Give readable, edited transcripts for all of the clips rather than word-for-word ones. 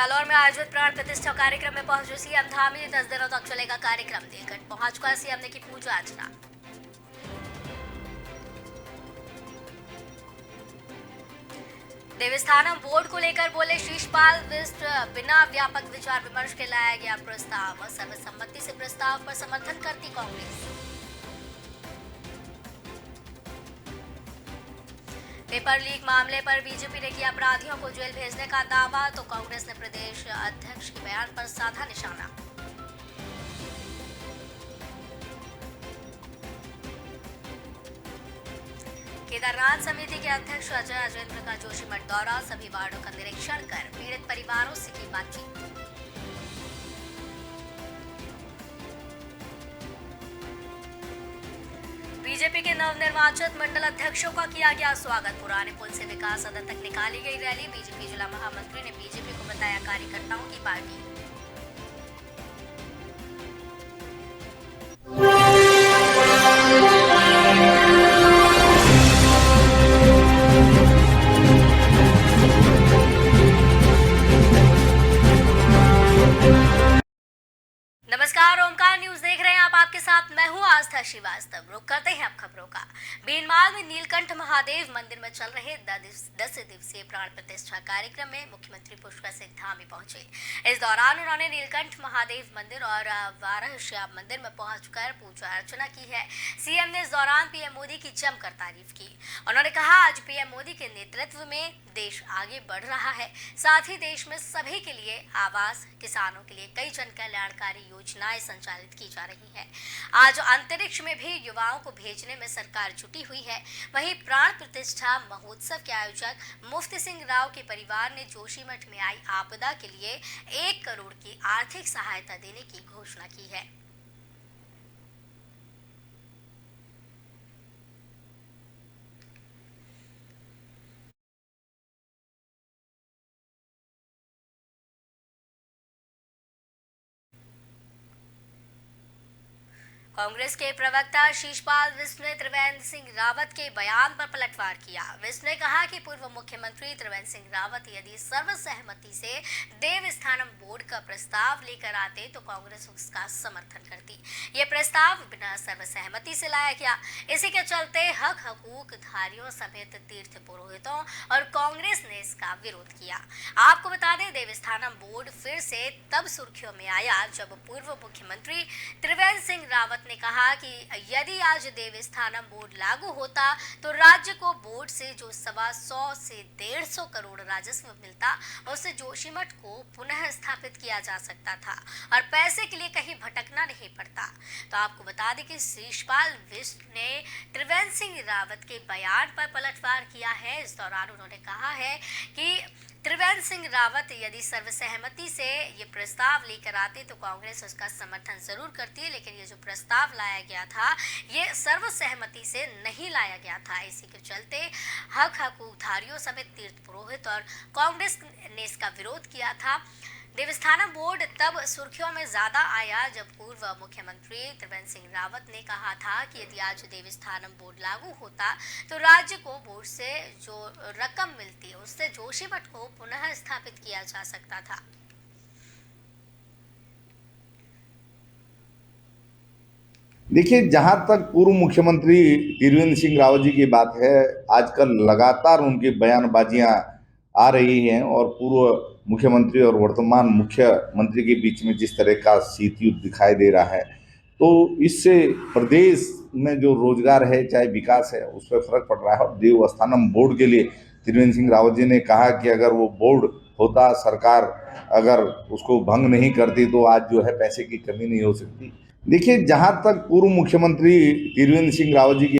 जालौर में आयोजित प्राण प्रतिष्ठा कार्यक्रम में पहुंचे सीएम धामी। 10 दिनों तक चलेगा कार्यक्रम। नीलकंठ पहुंचकर सीएम ने की पूजा अर्चना। देवस्थानम बोर्ड को लेकर बोले शीशपाल बिष्ट, बिना व्यापक विचार विमर्श के लाया गया प्रस्ताव। सर्वसम्मति से प्रस्ताव पर समर्थन करती कांग्रेस। पेपर लीक मामले पर बीजेपी ने किया अपराधियों को जेल भेजने का दावा, तो कांग्रेस ने प्रदेश अध्यक्ष के बयान पर साधा निशाना। केदारनाथ समिति के अध्यक्ष अजय अजेंद्र का जोशीमठ दौरा। सभी वार्डों का निरीक्षण कर पीड़ित परिवारों से की बातचीत। बीजेपी के नवनिर्वाचित मंडल अध्यक्षों का किया गया स्वागत। पुराने पुल से विकास सदन तक निकाली गई रैली। बीजेपी जिला महामंत्री ने बीजेपी को बताया कार्यकर्ताओं की पार्टी। नमस्कार, ओमकार न्यूज देख रहे हैं आप। आपके साथ मैं हूं आस्था श्रीवास्तव। रुक करते हैं अब खबरों का। बीनमाल में नीलकंठ महादेव मंदिर में चल रहे 10 दिवसीय प्राण प्रतिष्ठा कार्यक्रम में मुख्यमंत्री पुष्कर सिंह धामी पहुंचे। इस दौरान उन्होंने नीलकंठ महादेव मंदिर और वाराह श्याम मंदिर में पहुंचकर पूजा अर्चना की है। सीएम ने इस दौरान पीएम मोदी की जमकर तारीफ की। उन्होंने कहा, आज पीएम मोदी के नेतृत्व में देश आगे बढ़ रहा है। साथ ही देश में सभी के लिए आवास, किसानों के लिए कई जन कल्याणकारी योजनाएं संचालित की जा रही हैं। आज अंतरिक्ष में भी युवाओं को भेजने में सरकार जुटी हुई है। वहीं प्राण प्रतिष्ठा महोत्सव के आयोजक मुफ्ती सिंह राव के परिवार ने जोशीमठ में आई आपदा के लिए 1 करोड़ की आर्थिक सहायता देने की घोषणा की है। कांग्रेस के प्रवक्ता शीशपाल बिष्ट ने त्रिवेंद्र सिंह रावत के बयान पर पलटवार किया। बिष्ट ने कहा कि पूर्व मुख्यमंत्री त्रिवेंद्र सिंह रावत यदि सर्वसहमति से देवस्थानम बोर्ड का प्रस्ताव लेकर आते तो कांग्रेस उसका समर्थन करती। ये प्रस्ताव बिना सर्वसहमति से लाया गया। इसी के चलते हक हकूक धारियों समेत तीर्थ पुरोहितों और कांग्रेस ने इसका विरोध किया। आपको बता दें, देवस्थानम बोर्ड फिर से तब सुर्खियों में आया जब पूर्व मुख्यमंत्री त्रिवेंद्र सिंह रावत ने कहा कि यदि आज देवस्थानम बोर्ड लागू होता तो राज्य को बोर्ड से जो 125 से 150 करोड़ राजस्व मिलता, उससे जोशीमठ को पुनः स्थापित किया जा सकता था और पैसे के लिए कहीं भटकना नहीं पड़ता। तो आपको बता दें कि शीशपाल बिष्ट ने त्रिवेंद्र सिंह रावत के बयान पर पलटवार किया है। इस दौरान उन्होंने कहा है कि त्रिवेंद्र सिंह रावत यदि सर्वसहमति से ये प्रस्ताव लेकर आते तो कांग्रेस उसका समर्थन जरूर करती है, लेकिन ये जो प्रस्ताव लाया गया था ये सर्वसहमति से नहीं लाया गया था। इसी के चलते हक हकूकधारियों समेत तीर्थ पुरोहित और कांग्रेस ने इसका विरोध किया था। देवस्थानम बोर्ड तब सुर्खियों में ज्यादा आया जब पूर्व मुख्यमंत्री त्रिवेंद्र सिंह रावत ने कहा था कि यदि आज देवस्थानम बोर्ड लागू होता तो राज्य को बोर्ड से जो रकम मिलती उससे जोशीमठ को पुनः स्थापित किया जा सकता था। देखिए, जहां तक पूर्व मुख्यमंत्री त्रिवेंद्र सिंह रावत जी की बात है, आजकल लगातार उनकी बयानबाजियां आ रही हैं और पूर्व मुख्यमंत्री और वर्तमान मुख्यमंत्री के बीच में जिस तरह का शीत युद्ध दिखाई दे रहा है, तो इससे प्रदेश में जो रोजगार है, चाहे विकास है, उस पर फर्क पड़ रहा है। और देवस्थानम बोर्ड के लिए त्रिवेंद्र सिंह रावत जी ने कहा कि अगर वो बोर्ड होता, सरकार अगर उसको भंग नहीं करती तो आज जो है पैसे की कमी नहीं हो सकती। देखिए, जहां तक पूर्व मुख्यमंत्री त्रिवेंद्र सिंह रावत जी की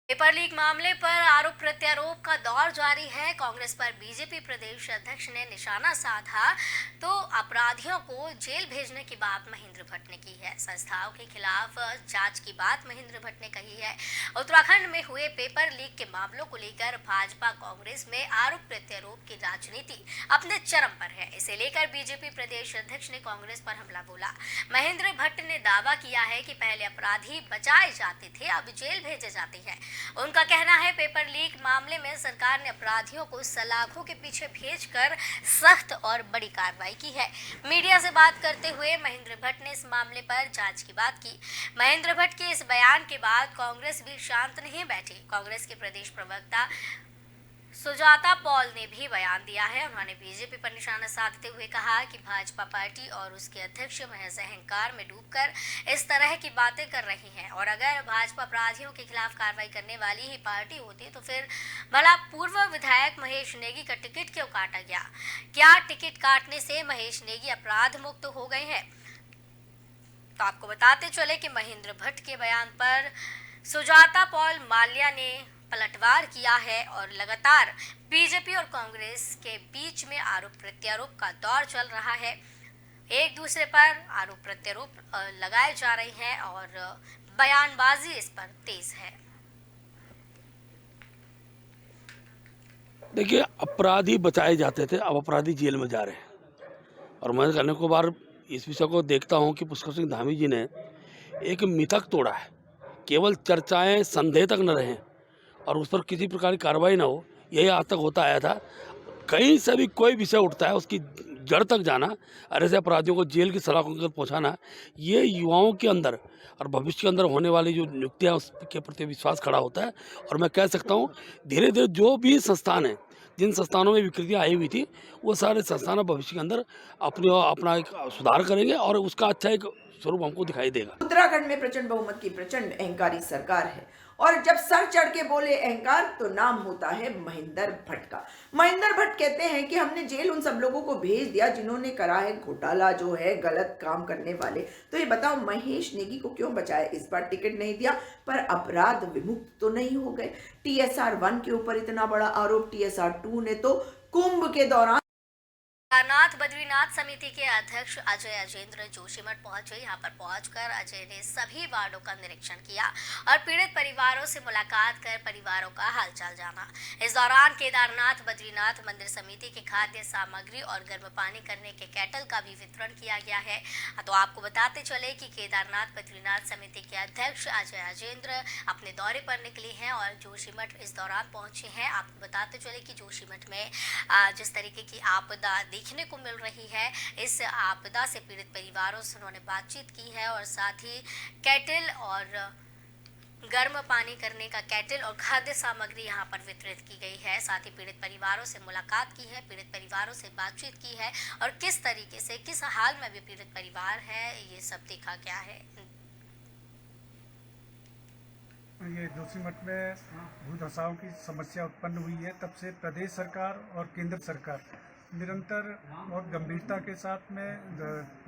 पेपर लीक मामले पर आरोप प्रत्यारोप का दौर जारी है। कांग्रेस पर बीजेपी प्रदेश अध्यक्ष ने निशाना साधा तो अपराधियों को जेल भेजने की बात महेंद्र भट्ट ने की है। संस्थाओं के खिलाफ जांच की बात महेंद्र भट्ट ने कही है। उत्तराखंड में हुए पेपर लीक के मामलों को लेकर भाजपा कांग्रेस में आरोप प्रत्यारोप की राजनीति अपने चरम पर है। इसे लेकर बीजेपी प्रदेश अध्यक्ष ने कांग्रेस पर हमला बोला। महेंद्र भट्ट ने दावा किया है कि पहले अपराधी बचाए जाते थे, अब जेल भेजे जाते हैं। उनका कहना है पेपर लीक मामले में सरकार सरकार ने अपराधियों को सलाखों के पीछे भेजकर सख्त और बड़ी कार्रवाई की है। मीडिया से बात करते हुए महेंद्र भट्ट ने इस मामले पर जांच की बात की। महेंद्र भट्ट के इस बयान के बाद कांग्रेस भी शांत नहीं बैठी। कांग्रेस के प्रदेश प्रवक्ता सुजाता पॉल ने भी बयान दिया है। उन्होंने बीजेपी पर निशाना साधते हुए कहा कि भाजपा पार्टी और उसके अध्यक्ष महज अहंकार में डूबकर इस तरह की बातें कर रही हैं और अगर भाजपा अपराधियों के खिलाफ कार्रवाई करने वाली ही पार्टी होती तो फिर भला पूर्व विधायक महेश नेगी का टिकट क्यों काटा गया? क्या टिकट काटने से महेश नेगी अपराध मुक्त हो गए हैं? तो आपको बताते चले कि महेंद्र भट्ट के बयान पर सुजाता पॉल माल्या ने पलटवार किया है और लगातार बीजेपी और कांग्रेस के बीच में आरोप प्रत्यारोप का दौर चल रहा है। एक दूसरे पर आरोप प्रत्यारोप लगाए जा रहे हैं और बयानबाजी इस पर तेज है। देखिए, अपराधी बचाए जाते थे, अब अपराधी जेल में जा रहे हैं। और मैं कहने को बार इस विषय को देखता हूं कि पुष्कर सिंह धामी जी ने एक मिथक तोड़ा है। केवल चर्चाएं संदेह तक न रहें और उस पर किसी प्रकार की कार्रवाई ना हो, यही आज तक होता आया था। कहीं से भी कोई विषय उठता है उसकी जड़ तक जाना और ऐसे अपराधियों को जेल की सलाखों तक पहुंचाना, ये युवाओं के अंदर और भविष्य के अंदर होने वाली जो नियुक्तियाँ उसके प्रति विश्वास खड़ा होता है। और मैं कह सकता हूँ धीरे धीरे जो भी संस्थान हैं, जिन संस्थानों में विकृतियाँ आई हुई थी, वो सारे संस्थान भविष्य के अंदर अपना एक सुधार करेंगे और उसका अच्छा एक स्वरूप हमको दिखाई देगा। उत्तराखंड में प्रचंड बहुमत की प्रचंड अहंकारी सरकार है और जब सर चढ़ के बोले अहंकार तो नाम होता है महेंद्र भट्ट का। महेंद्र भट्ट कहते हैं कि हमने जेल उन सब लोगों को भेज दिया जिन्होंने करा है घोटाला, जो है गलत काम करने वाले। तो ये बताओ महेश नेगी को क्यों बचाया? इस बार टिकट नहीं दिया पर अपराध विमुक्त तो नहीं हो गए। TSR 1 के ऊपर इतना बड़ा आरोप, TSR 2 ने तो कुंभ के दौरान केदारनाथ बद्रीनाथ समिति के अध्यक्ष अजय अजेंद्र जोशीमठ पहुंचे। यहां पर पहुंचकर अजय ने सभी वार्डों का निरीक्षण किया और पीड़ित परिवारों से मुलाकात कर परिवारों का हालचाल जाना। इस दौरान केदारनाथ बद्रीनाथ मंदिर समिति की खाद्य सामग्री और गर्म पानी करने के केटल का भी वितरण किया गया है। तो आपको बताते चले कि केदारनाथ बद्रीनाथ समिति के अध्यक्ष अजय अजेंद्र अपने दौरे पर निकले हैं और जोशीमठ इस दौरान पहुंचे हैं। आपको बताते चले कि जोशीमठ में जिस तरीके की आपदा देखने को मिल रही है, इस आपदा से पीड़ित परिवारों से उन्होंने बातचीत की है और साथ ही केटल और गर्म पानी करने का केटल और खाद्य सामग्री यहां पर वितरित की गई है। साथ ही पीड़ित परिवारों से मुलाकात की है, पीड़ित परिवारों से बातचीत की है और किस तरीके से किस हाल में भी पीड़ित परिवार है ये सब देखा गया है। ये जोशीमठ में भू धसाव की समस्या उत्पन्न हुई है, तब से प्रदेश सरकार और केंद्र सरकार निरंतर और गंभीरता के साथ में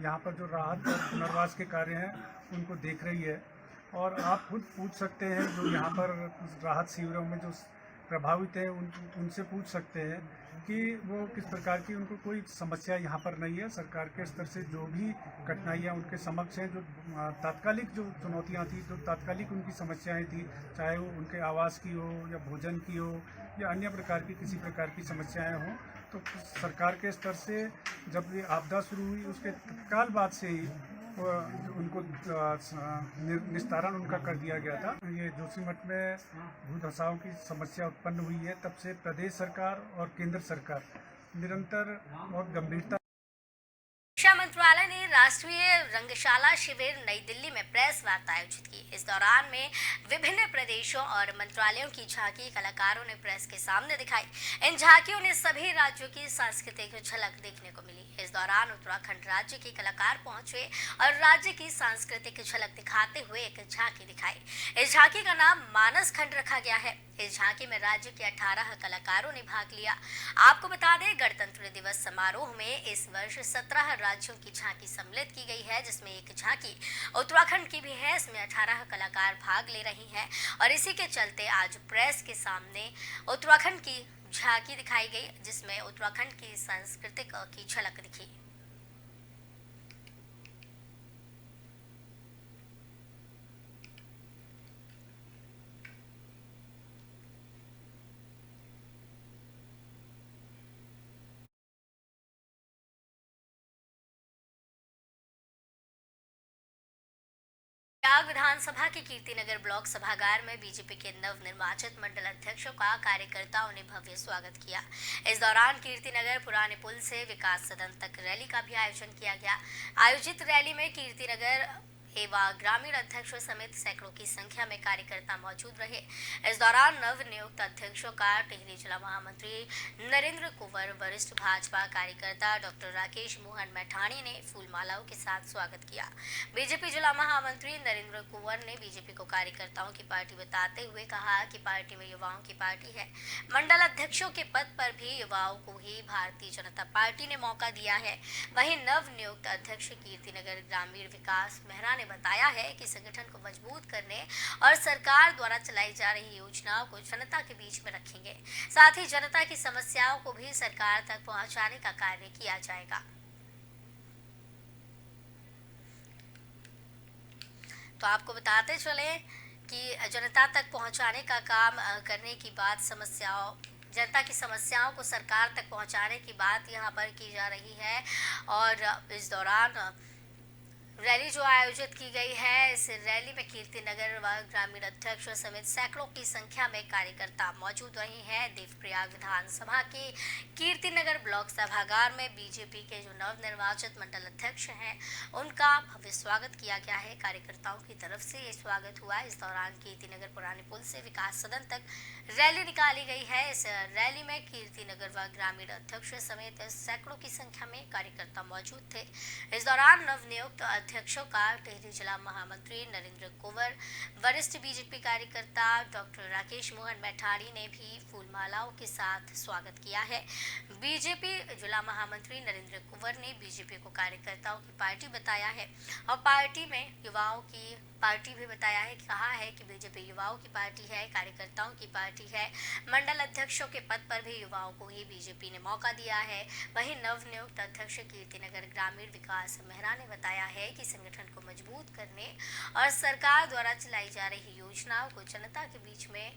यहाँ पर जो राहत और पुनर्वास के कार्य हैं उनको देख रही है। और आप खुद पूछ सकते हैं जो यहाँ पर राहत शिविरों में जो प्रभावित हैं उनसे पूछ सकते हैं कि वो किस प्रकार की, उनको कोई समस्या यहाँ पर नहीं है। सरकार के स्तर से जो भी कठिनाइयाँ उनके समक्ष हैं, जो तात्कालिक जो चुनौतियाँ थी, जो तात्कालिक उनकी समस्याएं थी, चाहे वो उनके आवास की हो या भोजन की हो या अन्य प्रकार की किसी प्रकार की समस्याएं हों, तो सरकार के स्तर से जब ये आपदा शुरू हुई उसके तत्काल बाद से ही उनको निस्तारण उनका कर दिया गया था। ये जोशीमठ में भू धसाव की समस्या उत्पन्न हुई है, तब से प्रदेश सरकार और केंद्र सरकार निरंतर और गंभीरता। शिक्षा मंत्रालय ने राष्ट्रीय रंगशाला शिविर नई दिल्ली में प्रेस वार्ता आयोजित की। इस दौरान में विभिन्न प्रदेशों और मंत्रालयों की झांकी कलाकारों ने प्रेस के सामने दिखाई। इन झांकियों ने सभी राज्यों की सांस्कृतिक झलक देखने को मिली। इस दौरान उत्तराखंड राज्य के कलाकार पहुंचे और राज्य की सांस्कृतिक झलक दिखाते हुए एक झांकी दिखाई। इस झांकी का नाम मानस खंड रखा गया है। इस झांकी में राज्य के 18 कलाकारों ने भाग लिया। आपको बता दें, गणतंत्र दिवस समारोह में इस वर्ष 17 राज्यों की झांकी सम्मिलित की गई है, जिसमें एक झांकी उत्तराखंड की भी है। इसमें 18 कलाकार भाग ले रही हैं और इसी के चलते आज प्रेस के सामने उत्तराखंड की झांकी दिखाई गई, जिसमें उत्तराखंड की सांस्कृतिक की झलक दिखी। प्रयाग विधानसभा के कीर्तिनगर ब्लॉक सभागार में बीजेपी के नवनिर्वाचित मंडल अध्यक्षों का कार्यकर्ताओं ने भव्य स्वागत किया। इस दौरान कीर्तिनगर पुराने पुल से विकास सदन तक रैली का भी आयोजन किया गया। आयोजित रैली में कीर्तिनगर एवं ग्रामीण अध्यक्षों समेत सैकड़ों की संख्या में कार्यकर्ता मौजूद रहे। इस दौरान नव नियुक्त अध्यक्षों का टिहरी जिला महामंत्री नरेंद्र कुंवर, वरिष्ठ भाजपा कार्यकर्ता डॉक्टर राकेश मोहन मैठाणी ने फूलमालाओं के साथ स्वागत किया। बीजेपी जिला महामंत्री नरेंद्र कुंवर ने बीजेपी को कार्यकर्ताओं की पार्टी बताते हुए कहा कि पार्टी में युवाओं की पार्टी है। मंडल अध्यक्षों के पद पर भी युवाओं को ही भारतीय जनता पार्टी ने मौका दिया है। वहीं नव नियुक्त अध्यक्ष कीर्तिनगर ग्रामीण विकास मेहरा ने बताया है कि संगठन को मजबूत करने और सरकार द्वारा चलाई जा रही योजनाओं को जनता के बीच में रखेंगे। साथ ही जनता की समस्याओं को भी सरकार तक पहुंचाने का कार्य किया जाएगा। तो आपको बताते चले कि जनता तक पहुंचाने का काम करने की बात, जनता की समस्याओं को सरकार तक पहुंचाने की बात यहां पर की जा रही है। और इस दौरान रैली जो आयोजित की गई है, इस रैली में कीर्तिनगर व ग्रामीण अध्यक्ष समेत सैकड़ों की संख्या में कार्यकर्ता मौजूद रहे हैं। देवप्रयाग विधानसभा के कीर्तिनगर ब्लॉक सभागार में बीजेपी के जो नवनिर्वाचित मंडल अध्यक्ष हैं, उनका भव्य स्वागत किया गया है। कार्यकर्ताओं की तरफ से ये स्वागत हुआ। इस दौरान कीर्तिनगर पुराने पुल से विकास सदन तक रैली निकाली गई है। इस रैली में कीर्तिनगर व ग्रामीण अध्यक्ष समेत सैकड़ों की संख्या में कार्यकर्ता मौजूद थे। इस दौरान नवनियुक्त अध्यक्षों का टिहरी जिला महामंत्री नरेंद्र कुंवर, वरिष्ठ बीजेपी कार्यकर्ता डॉक्टर राकेश मोहन मैठाणी ने भी फूलमालाओं के साथ स्वागत किया है। बीजेपी जिला महामंत्री नरेंद्र कुंवर ने बीजेपी को कार्यकर्ताओं की पार्टी बताया है और पार्टी में युवाओं की पार्टी भी बताया है। कहा है कि बीजेपी युवाओं की पार्टी है, कार्यकर्ताओं की पार्टी है। मंडल अध्यक्षों के पद पर भी युवाओं को ही बीजेपी ने मौका दिया है। वहीं नवनियुक्त अध्यक्ष कीर्तिनगर ग्रामीण विकास मेहरा ने बताया है कि संगठन को मजबूत करने और सरकार द्वारा चलाई जा रही योजनाओं को जनता के बीच में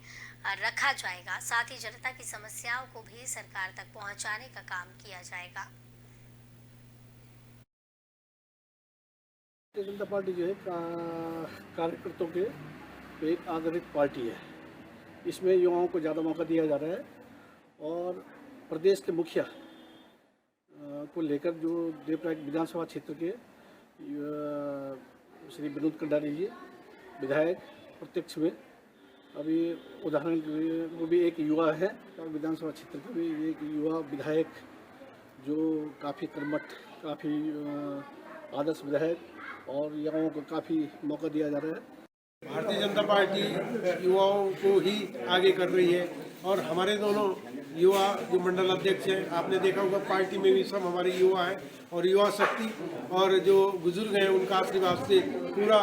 रखा जाएगा। साथ ही जनता की समस्याओं को भी सरकार तक पहुंचाने का काम किया जाएगा। भारतीय जनता पार्टी जो है कार्यकर्ताओं के एक आधारित पार्टी है। इसमें युवाओं को ज़्यादा मौका दिया जा रहा है और प्रदेश के मुखिया को लेकर जो देवप्रयाग विधानसभा क्षेत्र के श्री विनोद कंडारी जी विधायक प्रत्यक्ष में, अभी उदाहरण वो भी एक युवा है और विधानसभा क्षेत्र के भी एक युवा विधायक जो काफ़ी कर्मठ, काफ़ी आदर्श विधायक और युवाओं को काफ़ी मौका दिया जा रहा है। भारतीय जनता पार्टी युवाओं को ही आगे कर रही है और हमारे दोनों युवा जो मंडल अध्यक्ष हैं, आपने देखा होगा पार्टी में भी सब हमारे युवा हैं और युवा शक्ति और जो बुजुर्ग हैं उनका आशीर्वाद से पूरा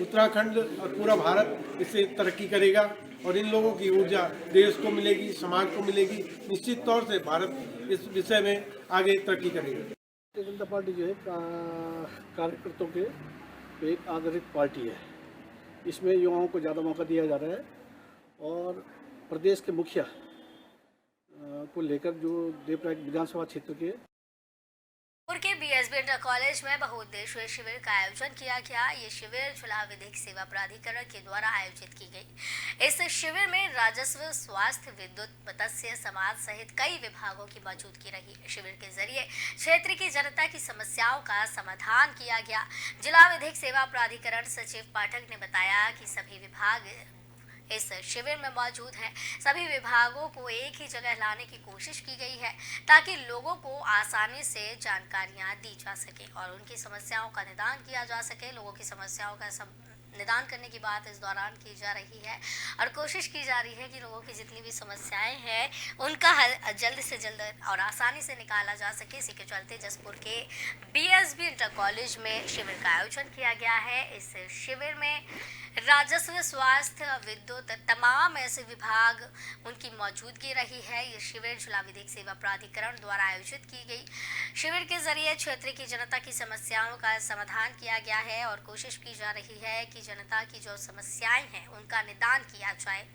उत्तराखंड और पूरा भारत इससे तरक्की करेगा और इन लोगों की ऊर्जा देश को मिलेगी, समाज को मिलेगी। निश्चित तौर से भारत इस विषय में आगे तरक्की करेगा। भारतीय जनता पार्टी जो है कार्यकर्ताओं के एक आधारित पार्टी है। इसमें युवाओं को ज़्यादा मौका दिया जा रहा है और प्रदेश के मुखिया को लेकर जो देवप्रयाग विधानसभा क्षेत्र के के बीएसबी इंटर कॉलेज में बहुउद्देशीय शिविर का आयोजन किया गया। ये शिविर जिला विधिक सेवा प्राधिकरण के द्वारा आयोजित की गई। इस शिविर में राजस्व, स्वास्थ्य, विद्युत, मत्स्य, समाज सहित कई विभागों की मौजूदगी रही। शिविर के जरिए क्षेत्र की जनता की समस्याओं का समाधान किया गया। जिला विधिक सेवा प्राधिकरण सचिव पाठक ने बताया कि सभी विभाग इस शिविर में मौजूद हैं। सभी विभागों को एक ही जगह लाने की कोशिश की गई है ताकि लोगों को आसानी से जानकारियां दी जा सके और उनकी समस्याओं का निदान किया जा सके। लोगों की समस्याओं का निदान करने की बात इस दौरान की जा रही है और कोशिश की जा रही है कि लोगों की जितनी भी समस्याएं हैं उनका हल जल्द से जल्द और आसानी से निकाला जा सके। इसी के चलते जसपुर के बीएसबी इंटर कॉलेज में शिविर का आयोजन किया गया है। इस शिविर में राजस्व, स्वास्थ्य, विद्युत, तमाम ऐसे विभाग उनकी मौजूदगी रही है। ये शिविर जिला विधिक सेवा प्राधिकरण द्वारा आयोजित की गई। शिविर के जरिए क्षेत्र की जनता की समस्याओं का समाधान किया गया है और कोशिश की जा रही है कि जनता की जो समस्याएं हैं उनका निदान किया जाए।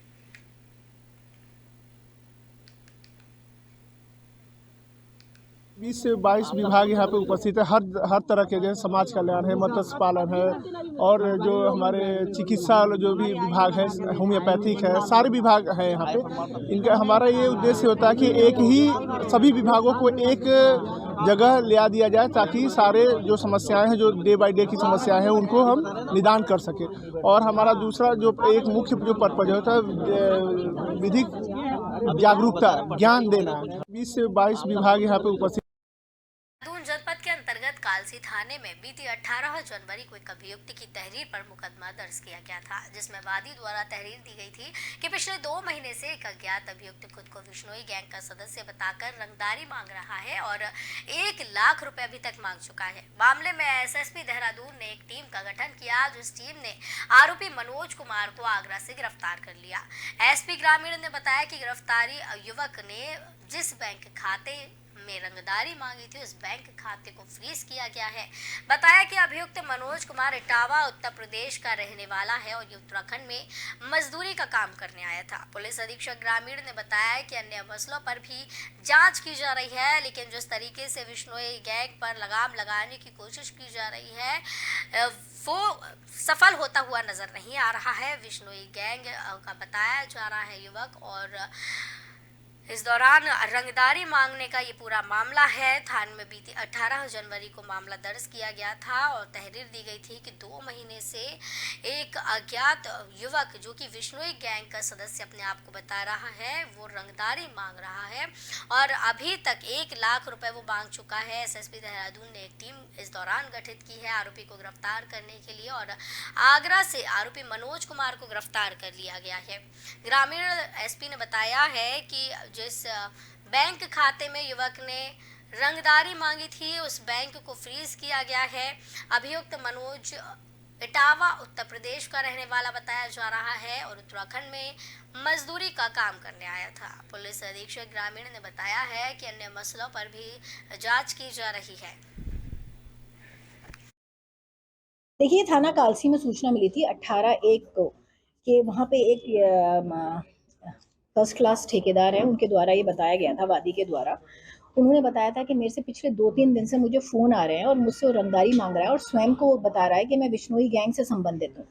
20 से 22 विभाग यहाँ पे उपस्थित है। हर तरह के जैसे समाज कल्याण है, मत्स्य पालन है और जो हमारे चिकित्सा जो भी विभाग है, होम्योपैथिक है, सारे विभाग है यहाँ पे। इनका हमारा ये उद्देश्य होता है कि एक ही सभी विभागों को एक जगह ले दिया जाए ताकि सारे जो समस्याएं हैं, जो डे बाय डे की समस्याएं हैं, उनको हम निदान कर सके। और हमारा दूसरा जो एक मुख्य जो पर्पज होता है विधिक जागरूकता, ज्ञान देना है। 20 से 22 विभाग यहाँ पे उपस्थित। देहरादून जनपद के अंतर्गत कालसी थाने में बीती 18 जनवरी को एक अभियुक्त की तहरीर पर मुकदमा दर्ज किया गया था, जिसमें वादी द्वारा तहरीर दी गई थी कि पिछले 2 महीने से एक अज्ञात अभियुक्त खुद को विश्नोई गैंग का सदस्य बताकर रंगदारी मांग रहा है और 1 लाख रुपए अभी तक मांग चुका है। मामले में एसएसपी देहरादून ने एक टीम का गठन किया, जिस टीम ने आरोपी मनोज कुमार को आगरा से गिरफ्तार कर लिया। एसपी ग्रामीण ने बताया कि गिरफ्तारी युवक ने जिस बैंक खाते में रंगदारी मांगी थी उस बैंक खाते को फ्रीज किया गया है। बताया कि अभियुक्त मनोज कुमार इटावा उत्तर प्रदेश का रहने वाला है और ये उत्तराखंड में मजदूरी का काम करने आया था। पुलिस अधीक्षक ग्रामीण ने बताया कि अन्य मसलों पर भी जांच की जा रही है, लेकिन जिस तरीके से विश्नोई गैंग पर लगाम लगाने की कोशिश की जा रही है वो सफल होता हुआ नजर नहीं आ रहा है। विश्नोई गैंग का बताया जा रहा है युवक, और इस दौरान रंगदारी मांगने का ये पूरा मामला है। थाने में बीती 18 जनवरी को मामला दर्ज किया गया था और तहरीर दी गई थी कि 2 महीने से एक अज्ञात युवक जो कि विश्नोई गैंग का सदस्य अपने आप को बता रहा है, वो रंगदारी मांग रहा है और अभी तक 1 लाख रुपए वो मांग चुका है। एसएसपी देहरादून ने एक टीम इस दौरान गठित की है आरोपी को गिरफ्तार करने के लिए और आगरा से आरोपी मनोज कुमार को गिरफ्तार कर लिया गया है। ग्रामीण एसपी ने बताया है कि जिस बैंक खाते में युवक ने रंगदारी मांगी थी उस बैंक को फ्रीज किया गया है। अभियुक्त मनोज इटावा उत्तर प्रदेश का रहने वाला बताया जा रहा है और उत्तराखंड में मजदूरी का काम करने आया था। पुलिस अधीक्षक ग्रामीण ने बताया है कि अन्य मसलों पर भी जांच की जा रही है। देखिए, थाना कालसी में सूचना मिली थी 18/1 को कि वहाँ पे एक फर्स्ट क्लास ठेकेदार है, उनके द्वारा ये बताया गया था, वादी के द्वारा उन्होंने बताया था कि मेरे से पिछले 2-3 दिन से मुझे फ़ोन आ रहे हैं और मुझसे वो रंगदारी मांग रहा है और स्वयं को बता रहा है कि मैं विश्नोई गैंग से संबंधित हूँ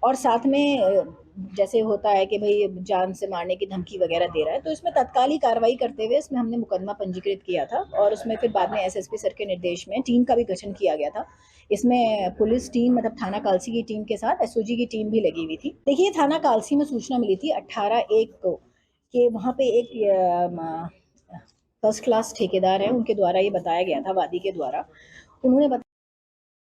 और साथ में जैसे होता है कि भाई जान से मारने की धमकी वगैरह दे रहा है। तो इसमें तत्काल ही कार्रवाई करते हुए इसमें हमने मुकदमा पंजीकृत किया था और उसमें फिर बाद में एसएसपी सर के निर्देश में टीम का भी गठन किया गया था। इसमें पुलिस टीम मतलब थाना कालसी की टीम के साथ एसओजी की टीम भी लगी हुई थी। देखिए, थाना कालसी में सूचना मिली थी 18/1 को कि वहाँ पे एक फर्स्ट क्लास ठेकेदार है, उनके द्वारा ये बताया गया था, वादी के द्वारा उन्होंने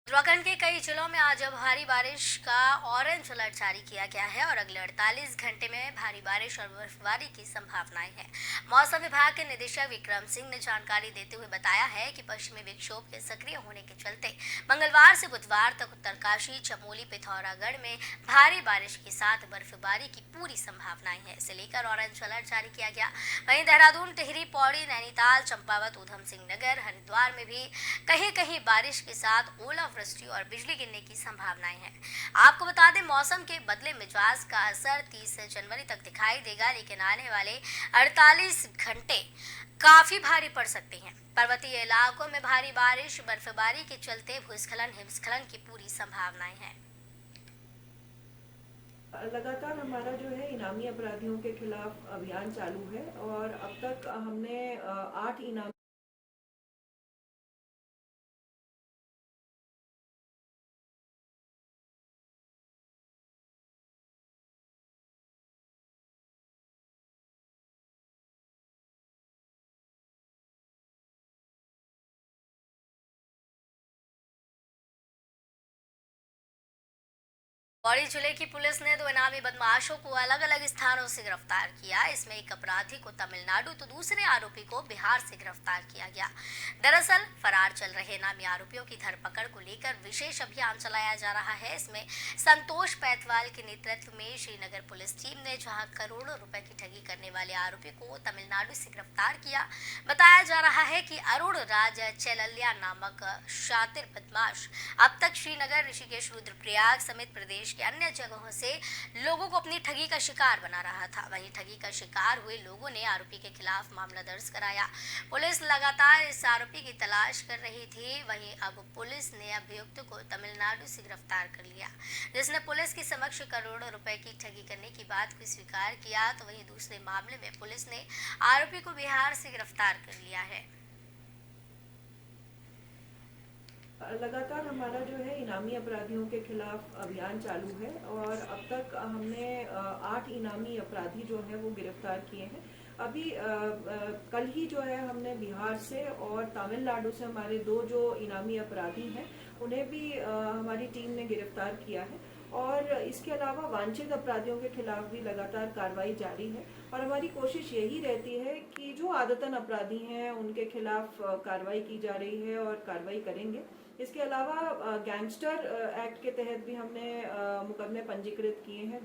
उत्तराखंड के कई जिलों में आज भारी बारिश का ऑरेंज अलर्ट जारी किया गया है और अगले 48 घंटे में भारी बारिश और बर्फबारी की संभावनाएं हैं। मौसम विभाग के निदेशक विक्रम सिंह ने जानकारी देते हुए बताया है कि पश्चिमी विक्षोभ के सक्रिय होने के चलते मंगलवार से बुधवार तक उत्तरकाशी, चमोली, पिथौरागढ़ में भारी बारिश के साथ बर्फबारी की पूरी संभावनाएं है। इसे लेकर ऑरेंज अलर्ट जारी किया गया। वहीं देहरादून, टिहरी, पौड़ी, नैनीताल, चंपावत, ऊधम सिंह नगर, हरिद्वार में भी कहीं कहीं बारिश के साथ ओलावृष्टि और बिजली गिरने की संभावनाएं हैं। आपको बता दें, मौसम के बदले मिजाज का असर 30 जनवरी तक दिखाई देगा, लेकिन आने वाले 48 घंटे काफी भारी पड़ सकते हैं। पर्वतीय इलाकों में भारी बारिश, बर्फबारी के चलते भूस्खलन, हिमस्खलन की पूरी संभावनाएं हैं। लगातार हमारा जो है इनामी अपराधियों के खिलाफ अभियान चालू है और अब तक हमने 8 इनामी पौड़ी जिले की पुलिस ने 2 इनामी बदमाशों को अलग अलग स्थानों से गिरफ्तार किया। इसमें एक अपराधी को तमिलनाडु तो दूसरे आरोपी को बिहार से गिरफ्तार किया गया। दरअसल फरार चल रहे इनामी आरोपियों की धरपकड़ को लेकर विशेष अभियान चलाया जा रहा है। इसमें संतोष पैतवाल के नेतृत्व में श्रीनगर पुलिस टीम ने जहां करोड़ों रुपए की ठगी करने वाले आरोपी को तमिलनाडु से गिरफ्तार किया। बताया जा रहा है कि अरुण राज चेलल्या नामक शातिर बदमाश अब तक श्रीनगर, ऋषिकेश, रुद्रप्रयाग समेत प्रदेश प्रदेश के अन्य जगहों से लोगों को अपनी ठगी का शिकार बना रहा था। वहीं ठगी का शिकार हुए लोगों ने आरोपी के खिलाफ मामला दर्ज कराया। पुलिस लगातार इस आरोपी की तलाश कर रही थी। वहीं अब पुलिस ने अभियुक्त को तमिलनाडु से गिरफ्तार कर लिया, जिसने पुलिस के समक्ष करोड़ों रुपए की ठगी करने की बात को स्वीकार किया। तो वहीं दूसरे मामले में पुलिस ने आरोपी को बिहार से गिरफ्तार कर लिया है। लगातार हमारा जो है इनामी अपराधियों के खिलाफ अभियान चालू है और अब तक हमने 8 इनामी अपराधी जो है वो गिरफ्तार किए हैं। अभी कल ही जो है हमने बिहार से और तमिलनाडु से हमारे 2 जो इनामी अपराधी हैं उन्हें भी हमारी टीम ने गिरफ्तार किया है। और इसके अलावा वांछित अपराधियों के खिलाफ भी लगातार कार्रवाई जारी है और हमारी कोशिश यही रहती है कि जो आदतन अपराधी हैं उनके खिलाफ कार्रवाई की जा रही है और कार्रवाई करेंगे। इसके अलावा गैंगस्टर एक्ट के तहत भी हमने मुकदमे पंजीकृत किए हैं।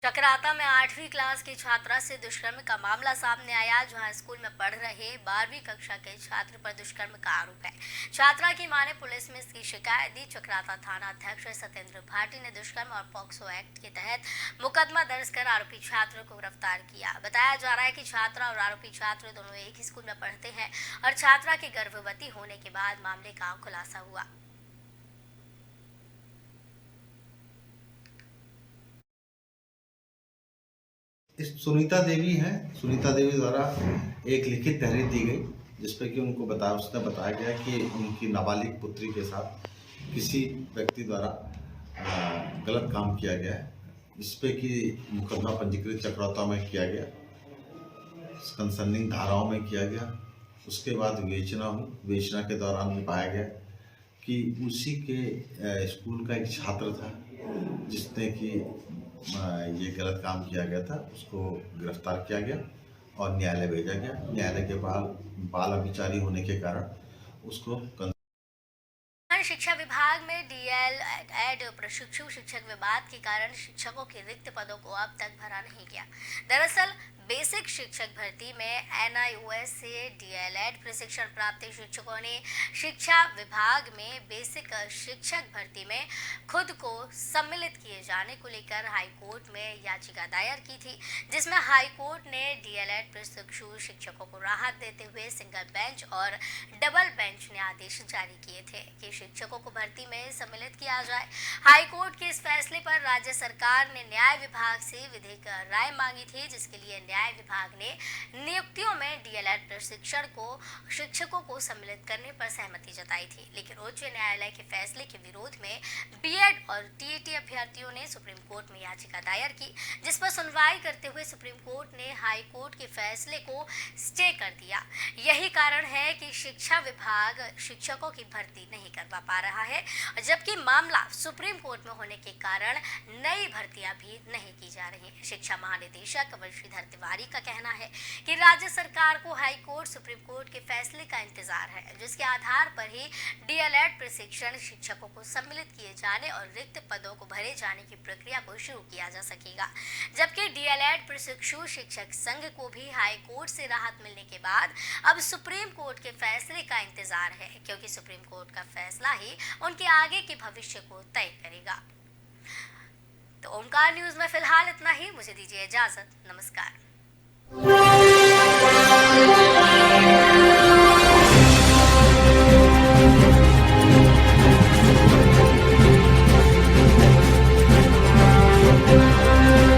चकराता में 8वीं क्लास की छात्रा से दुष्कर्म का मामला सामने आया, जहां स्कूल में पढ़ रहे 12वीं कक्षा के छात्र पर दुष्कर्म का आरोप है। छात्रा की मां ने पुलिस में इसकी शिकायत दी। चकराता थाना अध्यक्ष सत्येंद्र भाटी ने दुष्कर्म और पॉक्सो एक्ट के तहत मुकदमा दर्ज कर आरोपी छात्र को गिरफ्तार किया। बताया जा रहा है कि छात्रा और आरोपी छात्र दोनों एक ही स्कूल में पढ़ते हैं और छात्रा के गर्भवती होने के बाद मामले का खुलासा हुआ। इस सुनीता देवी हैं, सुनीता देवी द्वारा एक लिखित तहरीर दी गई जिसपे कि उसने बताया गया कि उनकी नाबालिग पुत्री के साथ किसी व्यक्ति द्वारा गलत काम किया गया है, जिसपे कि मुकदमा पंजीकृत चकराता में किया गया, कंसर्निंग धाराओं में किया गया। उसके बाद विवेचना के दौरान भी पाया गया कि उसी के स्कूल का एक छात्र था जिसने कि ये गलत काम किया गया था, उसको गिरफ्तार किया गया और न्यायालय भेजा गया। न्यायालय के बाल अभिचारी होने के कारण उसको शिक्षा विभाग में डीएलएड प्रशिक्षु शिक्षक विवाद के कारण शिक्षकों के रिक्त पदों को अब तक भरा नहीं गया। दरअसल बेसिक शिक्षक भर्ती में एनआईओएस से डीएलएड प्रशिक्षण प्राप्त शिक्षकों ने शिक्षा विभाग में बेसिक शिक्षक भर्ती में खुद को सम्मिलित किए जाने को लेकर हाई कोर्ट में याचिका दायर की थी, जिसमें हाई कोर्ट ने डीएलएड प्रशिक्षु शिक्षकों को राहत देते हुए सिंगल बेंच और डबल बेंच ने आदेश जारी किए थे कि शिक्षकों को भर्ती में सम्मिलित किया जाए। हाई कोर्ट के इस फैसले पर राज्य सरकार ने न्याय विभाग से विधिक राय मांगी थी, जिसके लिए न्याय विभाग ने नियुक्तियों में डीएलएड प्रशिक्षण को शिक्षकों को सम्मिलित करने पर सहमति जताई थी। लेकिन उच्च न्यायालय के फैसले के विरोध में बीएड और टीईटी अभ्यर्थियों ने सुप्रीम कोर्ट में याचिका दायर की, जिस पर सुनवाई करते हुए सुप्रीम कोर्ट ने हाई कोर्ट के फैसले को स्टे कर दिया। यही कारण है कि शिक्षा विभाग शिक्षकों की भर्ती नहीं करवा पा रहा है, जबकि मामला सुप्रीम कोर्ट में होने के कारण नई भर्तियां भी नहीं की जा रही हैं। शिक्षा महानिदेशक वंशीधर तिवारी का कहना है कि राज्य सरकार को हाई कोर्ट सुप्रीम कोर्ट के फैसले का इंतजार है, जिसके आधार पर ही डीएलएड प्रशिक्षण शिक्षकों को सम्मिलित किए जाने और रिक्त पदों को भरे जाने की प्रक्रिया को शुरू किया जा सकेगा। जबकि डीएलएड प्रशिक्षु शिक्षक संघ को भी हाई कोर्ट से राहत मिलने के बाद अब सुप्रीम कोर्ट के फैसले का इंतजार है, क्योंकि सुप्रीम कोर्ट का फैसला ही उनके आगे के भविष्य को तय करेगा। तो ओमकार न्यूज में फिलहाल इतना ही। मुझे दीजिए इजाजत। नमस्कार।